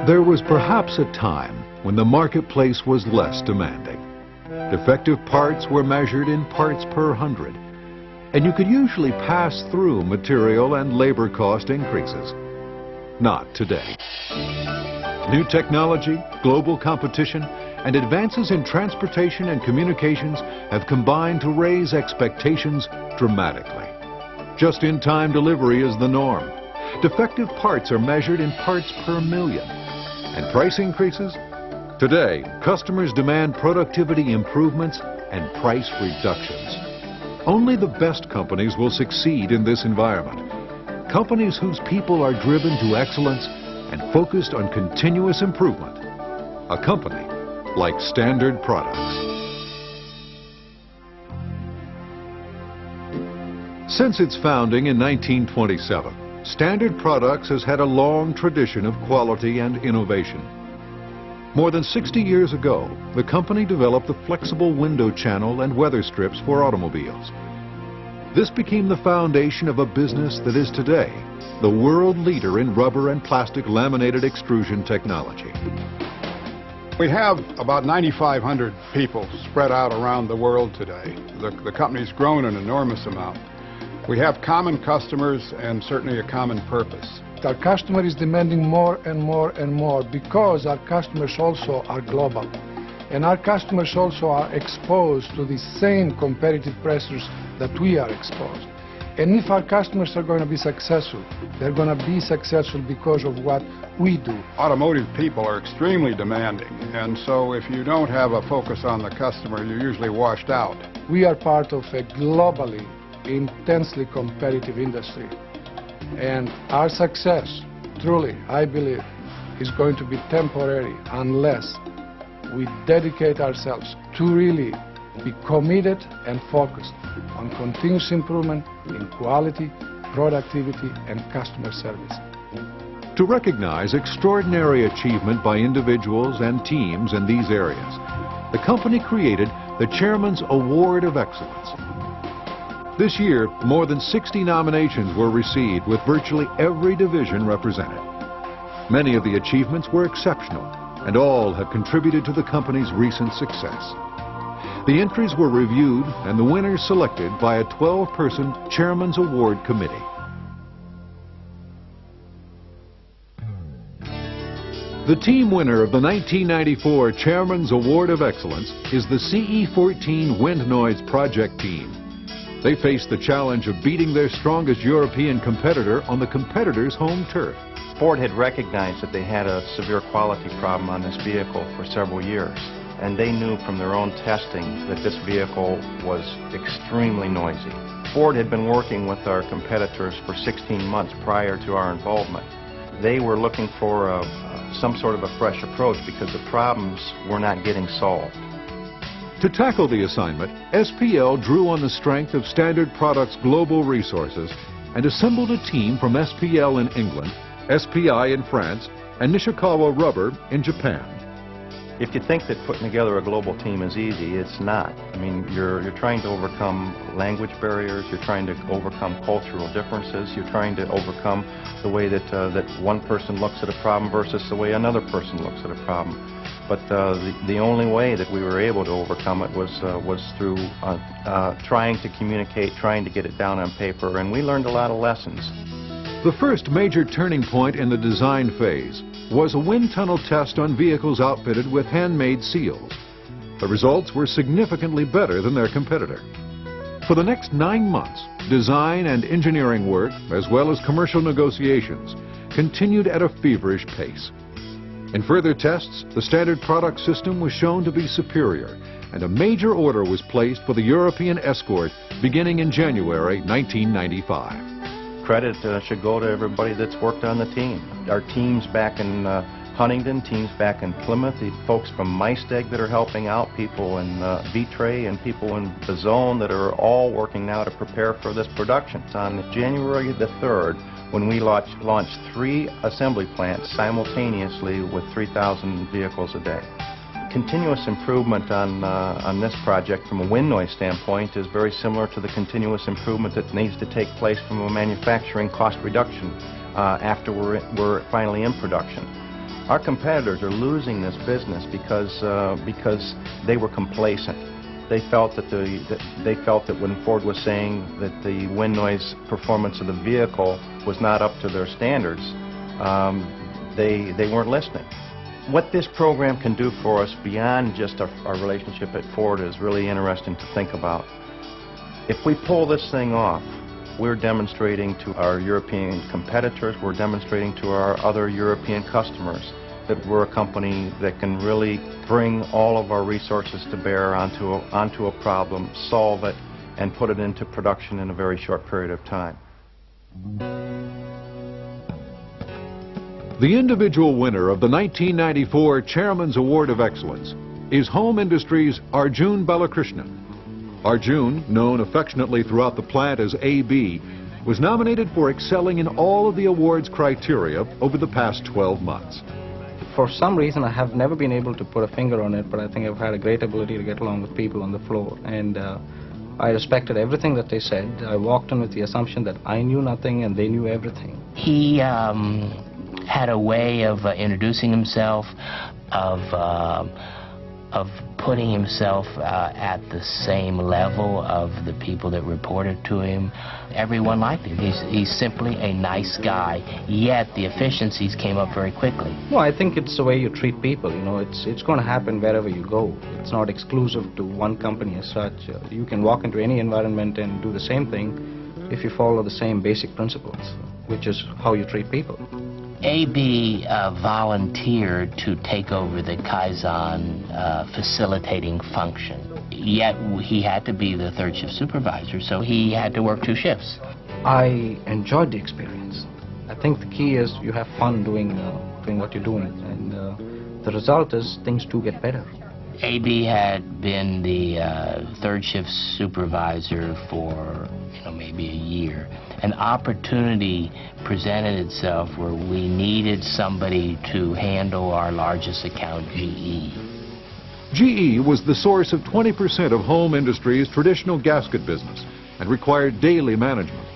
There was perhaps a time when the marketplace was less demanding. Defective parts were measured in parts per hundred, and you could usually pass through material and labor cost increases. Not today. New technology, global competition, and advances in transportation and communications have combined to raise expectations dramatically. Just-in-time delivery is the norm. Defective parts are measured in parts per million. And price increases? Today, customers demand productivity improvements and price reductions. Only the best companies will succeed in this environment. Companies whose people are driven to excellence and focused on continuous improvement. A company like Standard Products. Since its founding in 1927, Standard Products has had a long tradition of quality and innovation. More than 60 years ago, the company developed the flexible window channel and weather strips for automobiles. This became the foundation of a business that is today the world leader in rubber and plastic laminated extrusion technology. We have about 9,500 people spread out around the world today. The company's grown an enormous amount. We have common customers and certainly a common purpose. Our customer is demanding more and more and more because our customers also are global. And our customers also are exposed to the same competitive pressures that we are exposed. And if our customers are going to be successful, they're going to be successful because of what we do. Automotive people are extremely demanding, and so if you don't have a focus on the customer, you're usually washed out. We are part of a globally intensely competitive industry. And our success, truly, I believe, is going to be temporary unless we dedicate ourselves to really be committed and focused on continuous improvement in quality, productivity, and customer service. To recognize extraordinary achievement by individuals and teams in these areas, the company created the Chairman's Award of Excellence. This year, more than 60 nominations were received with virtually every division represented. Many of the achievements were exceptional, and all have contributed to the company's recent success. The entries were reviewed and the winners selected by a 12-person Chairman's Award Committee. The team winner of the 1994 Chairman's Award of Excellence is the CE14 Wind Noise Project Team. They faced the challenge of beating their strongest European competitor on the competitor's home turf. Ford had recognized that they had a severe quality problem on this vehicle for several years, and they knew from their own testing that this vehicle was extremely noisy. Ford had been working with our competitors for 16 months prior to our involvement. They were looking for some sort of a fresh approach because the problems were not getting solved. To tackle the assignment, SPL drew on the strength of Standard Products' global resources and assembled a team from SPL in England, SPI in France, and Nishikawa Rubber in Japan. If you think that putting together a global team is easy, it's not. I mean, you're trying to overcome language barriers, you're trying to overcome cultural differences, you're trying to overcome the way that one person looks at a problem versus the way another person looks at a problem. But the only way that we were able to overcome it was through trying to communicate, trying to get it down on paper, and we learned a lot of lessons. The first major turning point in the design phase was a wind tunnel test on vehicles outfitted with handmade seals. The results were significantly better than their competitor. For the next 9 months, design and engineering work, as well as commercial negotiations, continued at a feverish pace. In further tests, the Standard Product system was shown to be superior, and a major order was placed for the European Escort beginning in January 1995. Credit should go to everybody that's worked on the team. Our teams back in Huntingdon, teams back in Plymouth, the folks from Meisteg that are helping out, people in Vitre and people in Bazone that are all working now to prepare for this production. It's on January the 3rd when we launched 3 assembly plants simultaneously with 3,000 vehicles a day. Continuous improvement on this project from a wind noise standpoint is very similar to the continuous improvement that needs to take place from a manufacturing cost reduction after we're finally in production. Our competitors are losing this business because they were complacent. They felt that when Ford was saying that the wind noise performance of the vehicle was not up to their standards, they weren't listening. What this program can do for us beyond just our relationship at Ford is really interesting to think about. If we pull this thing off, we're demonstrating to our European competitors, we're demonstrating to our other European customers that we're a company that can really bring all of our resources to bear onto a problem, solve it, and put it into production in a very short period of time. The individual winner of the 1994 Chairman's Award of Excellence is Home Industries' Arjun Balakrishnan. Arjun, known affectionately throughout the plant as AB, was nominated for excelling in all of the award's criteria over the past 12 months. For some reason, I have never been able to put a finger on it, but I think I've had a great ability to get along with people on the floor. And I respected everything that they said. I walked in with the assumption that I knew nothing and they knew everything. He had a way of introducing himself, of putting himself at the same level of the people that reported to him. Everyone liked him. He's simply a nice guy, yet the efficiencies came up very quickly. Well, I think it's the way you treat people. You know, it's going to happen wherever you go. It's not exclusive to one company as such. You can walk into any environment and do the same thing if you follow the same basic principles, which is how you treat people. AB volunteered to take over the Kaizen facilitating function. Yet he had to be the third shift supervisor, so he had to work 2 shifts. I enjoyed the experience. I think the key is you have fun doing what you're doing, and the result is things do get better. AB had been the third shift supervisor for maybe a year. An opportunity presented itself where we needed somebody to handle our largest account, GE. GE was the source of 20% of Home Industries' traditional gasket business and required daily management.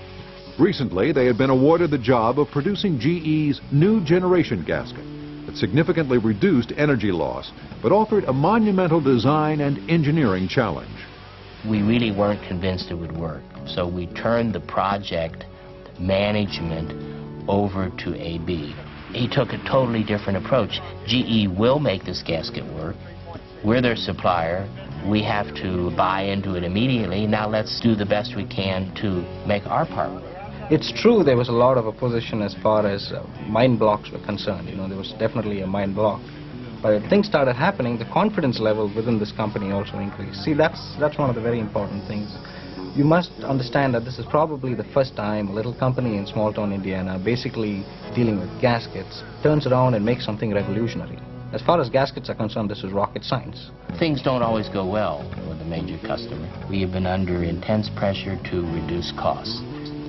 Recently, they had been awarded the job of producing GE's new generation gasket that significantly reduced energy loss, but offered a monumental design and engineering challenge. We really weren't convinced it would work, so we turned the project management over to AB. He took a totally different approach. GE will make this gasket work. We're their supplier. We have to buy into it immediately. Now let's do the best we can to make our part work. It's true there was a lot of opposition as far as mind blocks were concerned. You know, there was definitely a mind block. But as things started happening, the confidence level within this company also increased. See, that's one of the very important things. You must understand that this is probably the first time a little company in small-town Indiana, basically dealing with gaskets, turns around and makes something revolutionary. As far as gaskets are concerned, this is rocket science. Things don't always go well with a major customer. We have been under intense pressure to reduce costs.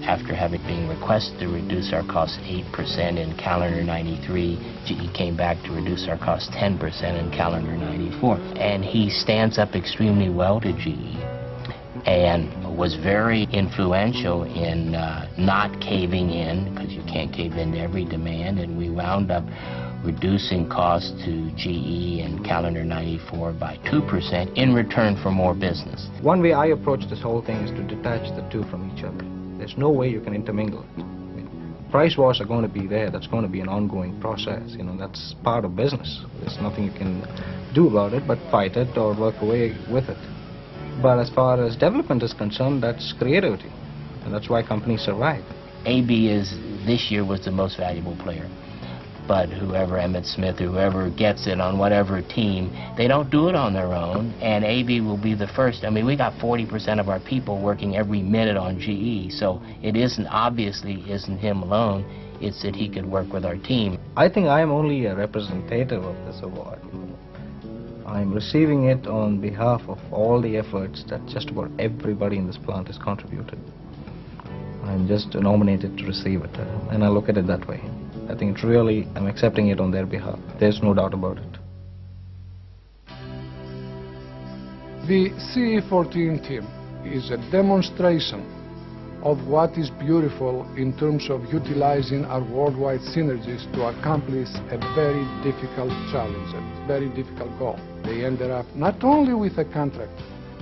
After having been requested to reduce our costs 8% in calendar 93, GE came back to reduce our costs 10% in calendar 94. And he stands up extremely well to GE and was very influential in not caving in, because you can't cave into every demand, and we wound up reducing costs to GE in calendar 94 by 2% in return for more business. One way I approach this whole thing is to detach the two from each other. There's no way you can intermingle it. Price wars are going to be there. That's going to be an ongoing process. You know, that's part of business. There's nothing you can do about it but fight it or work away with it. But as far as development is concerned, that's creativity. And that's why companies survive. AB this year was the most valuable player. But whoever, Emmett Smith, whoever gets it on whatever team, they don't do it on their own, and AB will be the first. I mean, we got 40% of our people working every minute on GE, so it obviously isn't him alone, it's that he could work with our team. I think I am only a representative of this award. I'm receiving it on behalf of all the efforts that just about everybody in this plant has contributed. I'm just nominated to receive it, and I look at it that way. I think it's really, I'm accepting it on their behalf. There's no doubt about it. The CE14 team is a demonstration of what is beautiful in terms of utilizing our worldwide synergies to accomplish a very difficult challenge, a very difficult goal. They ended up not only with a contract,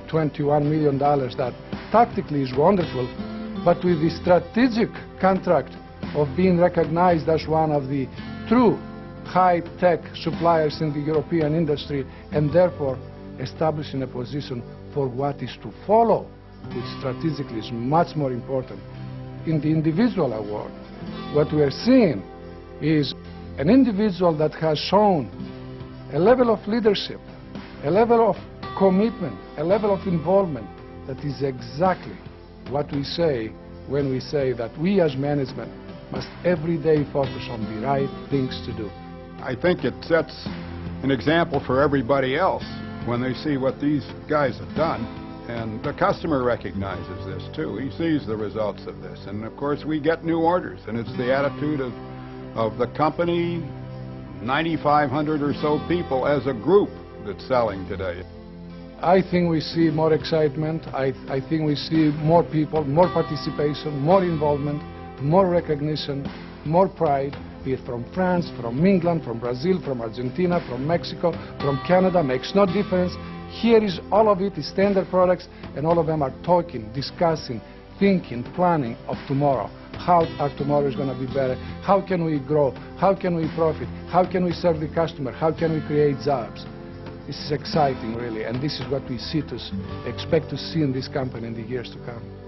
$21 million, that tactically is wonderful, but with the strategic contract of being recognized as one of the true high-tech suppliers in the European industry, and therefore establishing a position for what is to follow, which strategically is much more important. In the individual award, what we are seeing is an individual that has shown a level of leadership, a level of commitment, a level of involvement that is exactly what we say when we say that we as management must every day focus on the right things to do. I think it sets an example for everybody else when they see what these guys have done, and the customer recognizes this too. He sees the results of this, and of course we get new orders, and it's the attitude of the company, 9,500 or so people as a group that's selling today. I think we see more excitement. I think we see more people, more participation, more involvement, more recognition, more pride, be it from France, from England, from Brazil, from Argentina, from Mexico, from Canada, makes no difference. Here is all of it is standard products, and all of them are talking, discussing, thinking, planning of tomorrow. How our tomorrow is going to be better. How can we grow? How can we profit? How can we serve the customer? How can we create jobs? This is exciting, really, and this is what we expect to see in this company in the years to come.